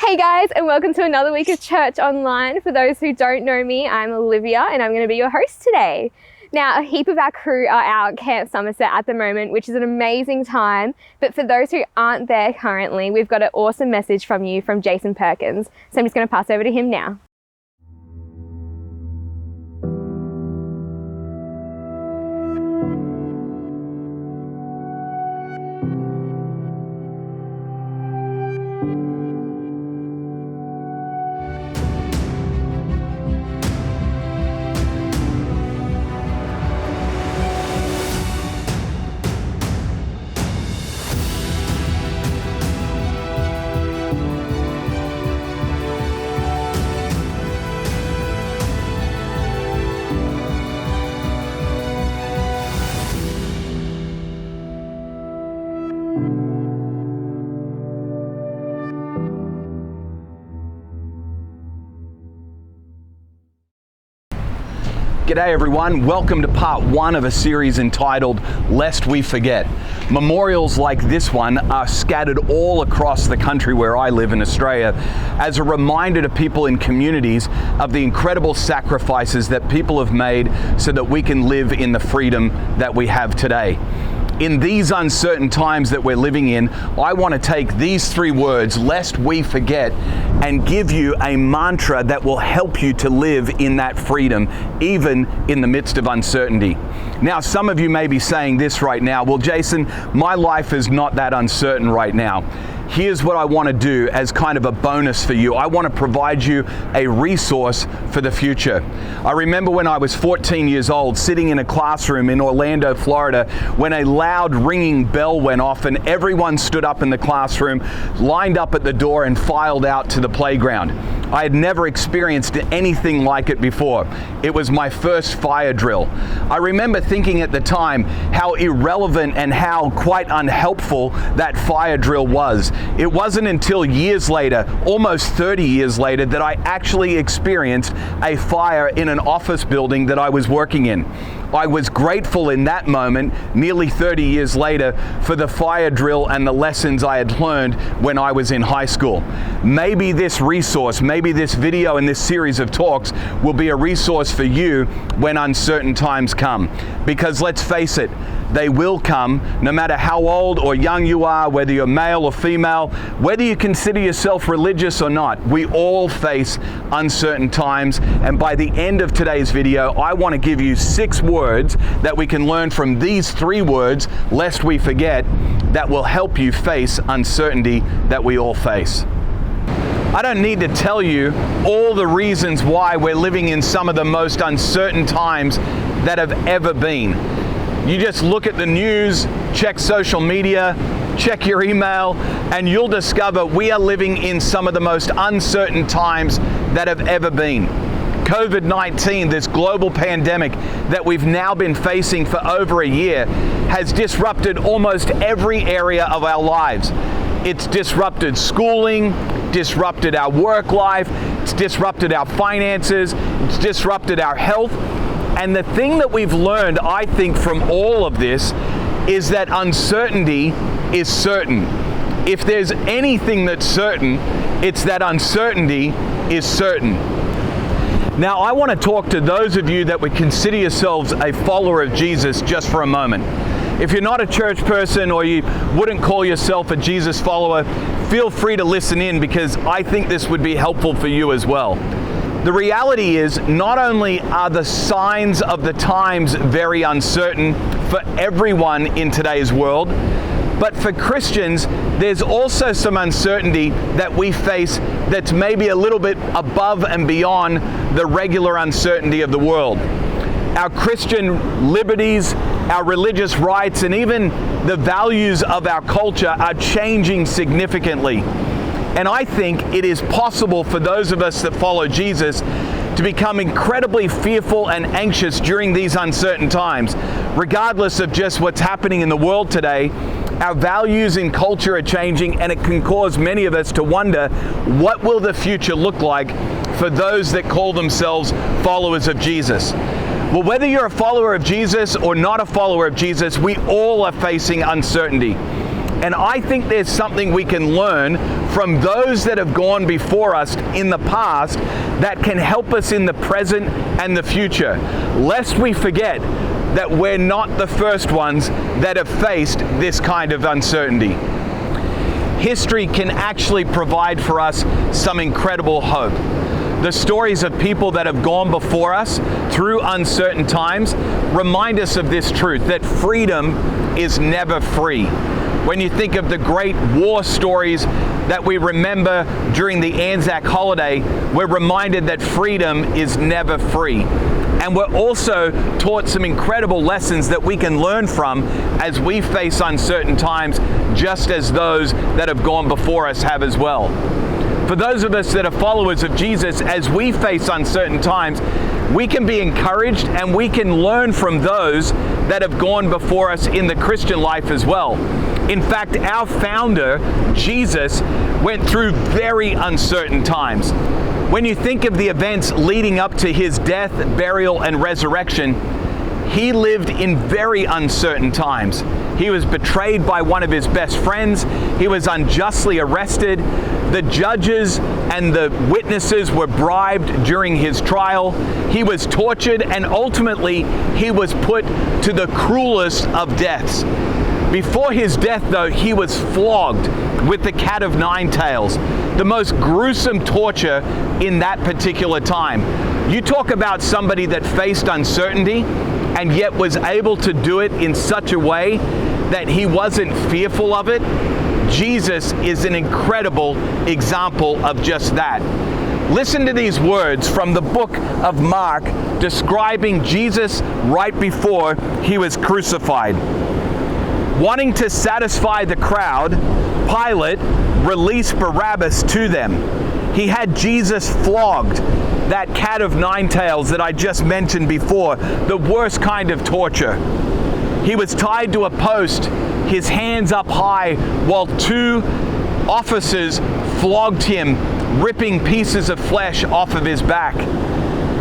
Hey guys, and welcome to another week of Church Online. For those who don't know me, I'm Olivia and I'm going to be your host today. Now, a heap of our crew are out at Camp Somerset at the moment, which is an amazing time. But for those who aren't there currently, we've got an awesome message from you from Jason Perkins. So I'm just going to pass over to him now. G'day everyone, welcome to part one of a series entitled Lest We Forget. Memorials like this one are scattered all across the country where I live in Australia as a reminder to people in communities of the incredible sacrifices that people have made so that we can live in the freedom that we have today. In these uncertain times that we're living in, I want to take these three words, lest we forget, and give you a mantra that will help you to live in that freedom, even in the midst of uncertainty. Now, some of you may be saying this right now, well, Jason, my life is not that uncertain right now. Here's what I want to do as kind of a bonus for you. I want to provide you a resource for the future. I remember when I was 14 years old, sitting in a classroom in Orlando, Florida, when a loud ringing bell went off and everyone stood up in the classroom, lined up at the door and filed out to the playground. I had never experienced anything like it before. It was my first fire drill. I remember thinking at the time how irrelevant and how quite unhelpful that fire drill was. It wasn't until years later, almost 30 years later, that I actually experienced a fire in an office building that I was working in. I was grateful in that moment, nearly 30 years later, for the fire drill and the lessons I had learned when I was in high school. Maybe this resource, maybe this video and this series of talks will be a resource for you when uncertain times come. Because let's face it, they will come, no matter how old or young you are, whether you're male or female, whether you consider yourself religious or not. We all face uncertain times, and by the end of today's video, I want to give you 6 words that we can learn from these 3 words, lest we forget, that will help you face uncertainty that we all face. I don't need to tell you all the reasons why we're living in some of the most uncertain times that have ever been. You just look at the news, check social media, check your email, and you'll discover we are living in some of the most uncertain times that have ever been. COVID-19, this global pandemic that we've now been facing for over a year, has disrupted almost every area of our lives. It's disrupted schooling, disrupted our work life, it's disrupted our finances, it's disrupted our health. And the thing that we've learned, I think, from all of this is that uncertainty is certain. If there's anything that's certain, it's that uncertainty is certain. Now, I want to talk to those of you that would consider yourselves a follower of Jesus just for a moment. If you're not a church person or you wouldn't call yourself a Jesus follower, feel free to listen in because I think this would be helpful for you as well. The reality is, not only are the signs of the times very uncertain for everyone in today's world, but for Christians, there's also some uncertainty that we face that's maybe a little bit above and beyond the regular uncertainty of the world. Our Christian liberties, our religious rights, and even the values of our culture are changing significantly. And I think it is possible for those of us that follow Jesus to become incredibly fearful and anxious during these uncertain times. Regardless of just what's happening in the world today, our values in culture are changing, and it can cause many of us to wonder, what will the future look like for those that call themselves followers of Jesus? Well, whether you're a follower of Jesus or not a follower of Jesus, we all are facing uncertainty. And I think there's something we can learn from those that have gone before us in the past that can help us in the present and the future, lest we forget that we're not the first ones that have faced this kind of uncertainty. History can actually provide for us some incredible hope. The stories of people that have gone before us through uncertain times remind us of this truth, that freedom is never free. When you think of the great war stories that we remember during the Anzac holiday, we're reminded that freedom is never free. And we're also taught some incredible lessons that we can learn from as we face uncertain times, just as those that have gone before us have as well. For those of us that are followers of Jesus, as we face uncertain times, we can be encouraged and we can learn from those that have gone before us in the Christian life as well. In fact, our founder, Jesus, went through very uncertain times. When you think of the events leading up to his death, burial, and resurrection, he lived in very uncertain times. He was betrayed by one of his best friends. He was unjustly arrested. The judges and the witnesses were bribed during his trial. He was tortured, and ultimately he was put to the cruelest of deaths. Before his death, though, he was flogged with the cat of nine tails, the most gruesome torture in that particular time. You talk about somebody that faced uncertainty and yet was able to do it in such a way that he wasn't fearful of it. Jesus is an incredible example of just that. Listen to these words from the book of Mark describing Jesus right before he was crucified. Wanting to satisfy the crowd, Pilate released Barabbas to them. He had Jesus flogged, that cat of nine tails that I just mentioned before, the worst kind of torture. He was tied to a post, his hands up high, while two officers flogged him, ripping pieces of flesh off of his back.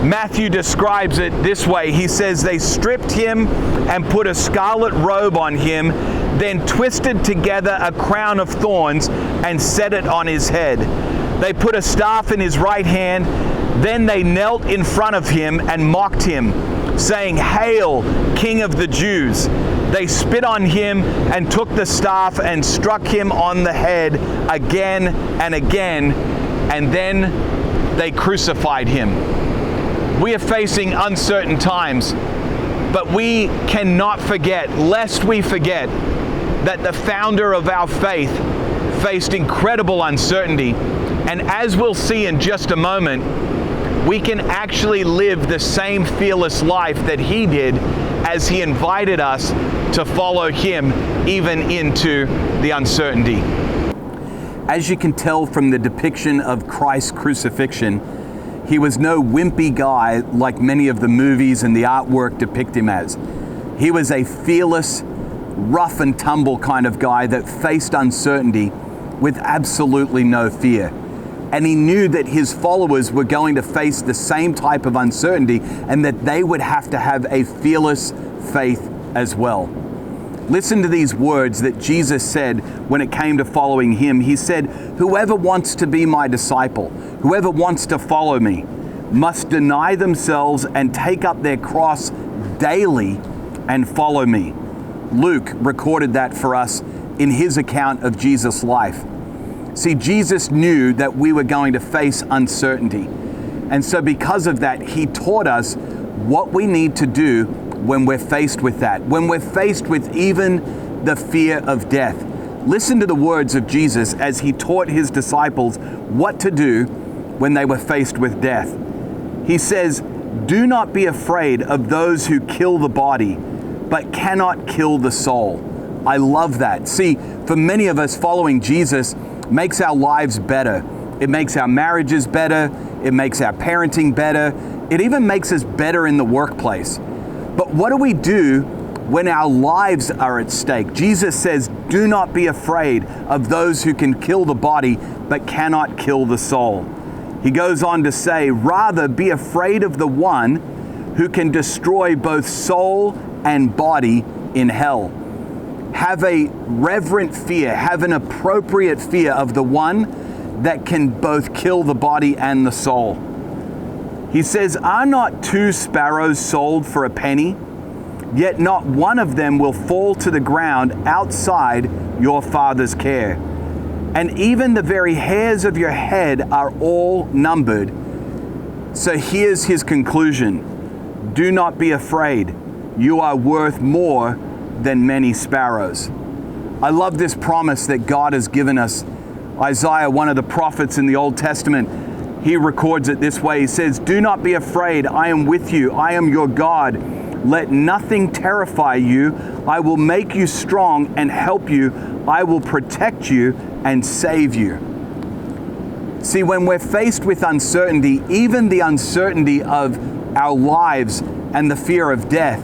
Matthew describes it this way. He says, they stripped him and put a scarlet robe on him, then twisted together a crown of thorns and set it on his head. They put a staff in his right hand. Then they knelt in front of him and mocked him, saying, "Hail, King of the Jews." They spit on him and took the staff and struck him on the head again and again, and then they crucified him. We are facing uncertain times, but we cannot forget, lest we forget, that the founder of our faith faced incredible uncertainty. And as we'll see in just a moment, we can actually live the same fearless life that he did as he invited us to follow him even into the uncertainty. As you can tell from the depiction of Christ's crucifixion, he was no wimpy guy like many of the movies and the artwork depict him as. He was a fearless, rough and tumble kind of guy that faced uncertainty with absolutely no fear. And he knew that his followers were going to face the same type of uncertainty and that they would have to have a fearless faith as well. Listen to these words that Jesus said when it came to following him. He said, "Whoever wants to be my disciple, whoever wants to follow me, must deny themselves and take up their cross daily and follow me." Luke recorded that for us in his account of Jesus' life. See, Jesus knew that we were going to face uncertainty. And so because of that, he taught us what we need to do when we're faced with that, when we're faced with even the fear of death. Listen to the words of Jesus as he taught his disciples what to do when they were faced with death. He says, "Do not be afraid of those who kill the body, but cannot kill the soul." I love that. See, for many of us, following Jesus makes our lives better. It makes our marriages better. It makes our parenting better. It even makes us better in the workplace. But what do we do when our lives are at stake? Jesus says, "Do not be afraid of those who can kill the body, but cannot kill the soul." He goes on to say, "Rather be afraid of the one who can destroy both soul and body in hell." have a reverent fear, have an appropriate fear of the one that can both kill the body and the soul. He says, "Are not 2 sparrows sold for a penny? Yet not one of them will fall to the ground outside your Father's care. And even the very hairs of your head are all numbered." So here's his conclusion. "Do not be afraid. You are worth more than many sparrows." I love this promise that God has given us. Isaiah, one of the prophets in the Old Testament, he records it this way. He says, "Do not be afraid. I am with you. I am your God. Let nothing terrify you. I will make you strong and help you. I will protect you and save you." See, when we're faced with uncertainty, even the uncertainty of our lives and the fear of death,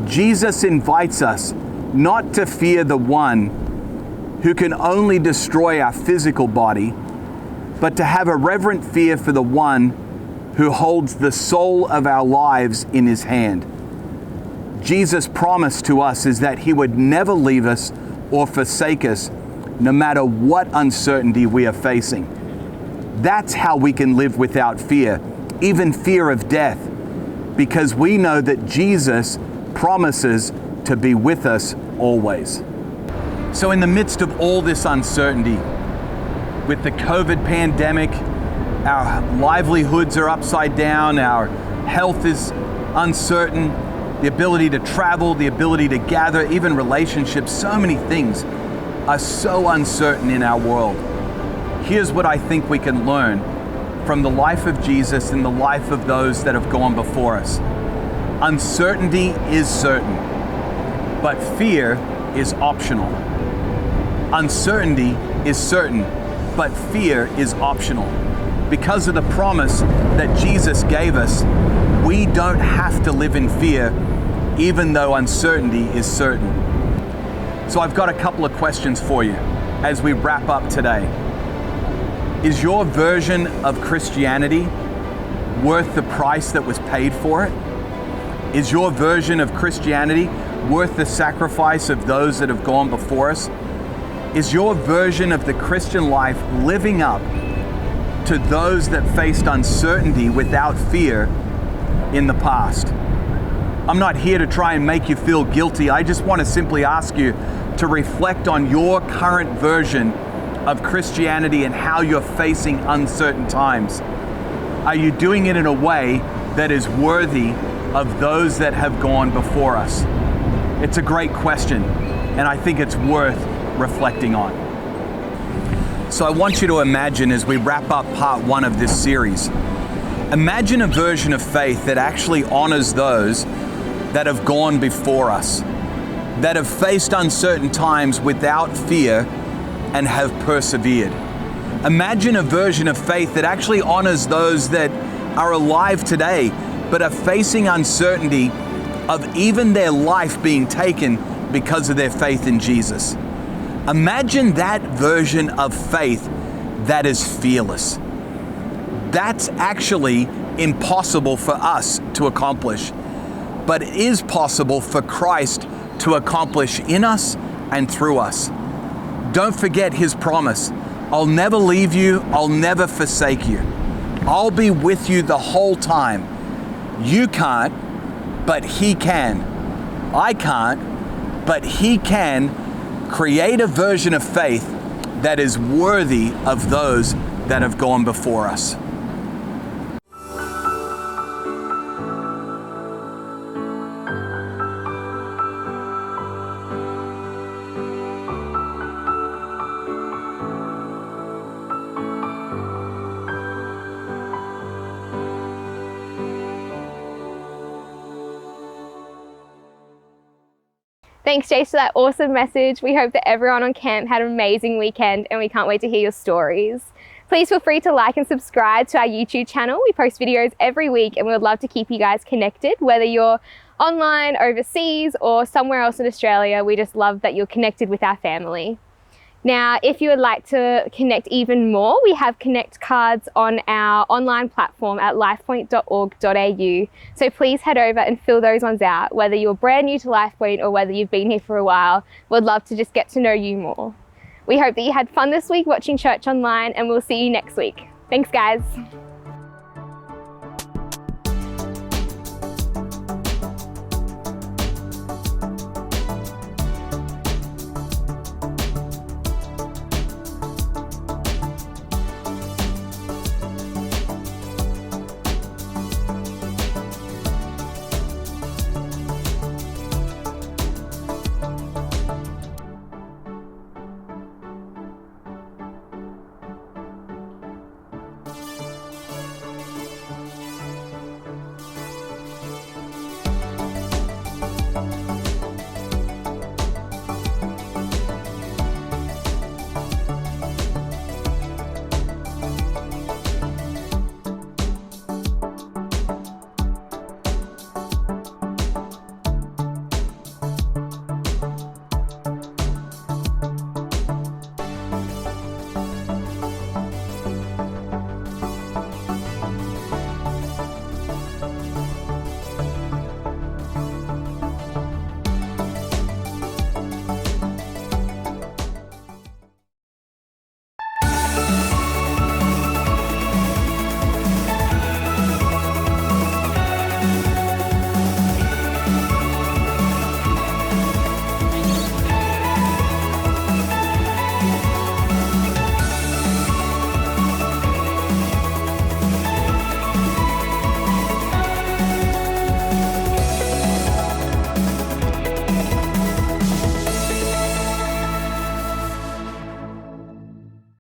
Jesus invites us not to fear the one who can only destroy our physical body, but to have a reverent fear for the one who holds the soul of our lives in his hand. Jesus' promise to us is that he would never leave us or forsake us, no matter what uncertainty we are facing. That's how we can live without fear, even fear of death, because we know that Jesus promises to be with us always. So in the midst of all this uncertainty, with the COVID pandemic, our livelihoods are upside down, our health is uncertain, the ability to travel, the ability to gather, even relationships, so many things are so uncertain in our world. Here's what I think we can learn from the life of Jesus and the life of those that have gone before us. Uncertainty is certain, but fear is optional. Uncertainty is certain, but fear is optional. Because of the promise that Jesus gave us, we don't have to live in fear, even though uncertainty is certain. So I've got a couple of questions for you as we wrap up today. Is your version of Christianity worth the price that was paid for it? Is your version of Christianity worth the sacrifice of those that have gone before us? Is your version of the Christian life living up to those that faced uncertainty without fear in the past? I'm not here to try and make you feel guilty. I just want to simply ask you to reflect on your current version of Christianity and how you're facing uncertain times. Are you doing it in a way that is worthy of those that have gone before us? It's a great question, and I think it's worth reflecting on. So I want you to imagine, as we wrap up part 1 of this series, imagine a version of faith that actually honors those that have gone before us, that have faced uncertain times without fear and have persevered. Imagine a version of faith that actually honors those that are alive today, but are facing uncertainty of even their life being taken because of their faith in Jesus. Imagine that version of faith that is fearless. That's actually impossible for us to accomplish, but it is possible for Christ to accomplish in us and through us. Don't forget his promise. I'll never leave you. I'll never forsake you. I'll be with you the whole time. You can't, but he can. I can't, but he can create a version of faith that is worthy of those that have gone before us. Thanks, Jace, for that awesome message. We hope that everyone on camp had an amazing weekend, and we can't wait to hear your stories. Please feel free to like and subscribe to our YouTube channel. We post videos every week, and we would love to keep you guys connected, whether you're online, overseas, or somewhere else in Australia. We just love that you're connected with our family. Now, if you would like to connect even more, we have connect cards on our online platform at lifepoint.org.au. So please head over and fill those ones out, whether you're brand new to Lifepoint or whether you've been here for a while. We'd love to just get to know you more. We hope that you had fun this week watching Church Online, and we'll see you next week. Thanks, guys.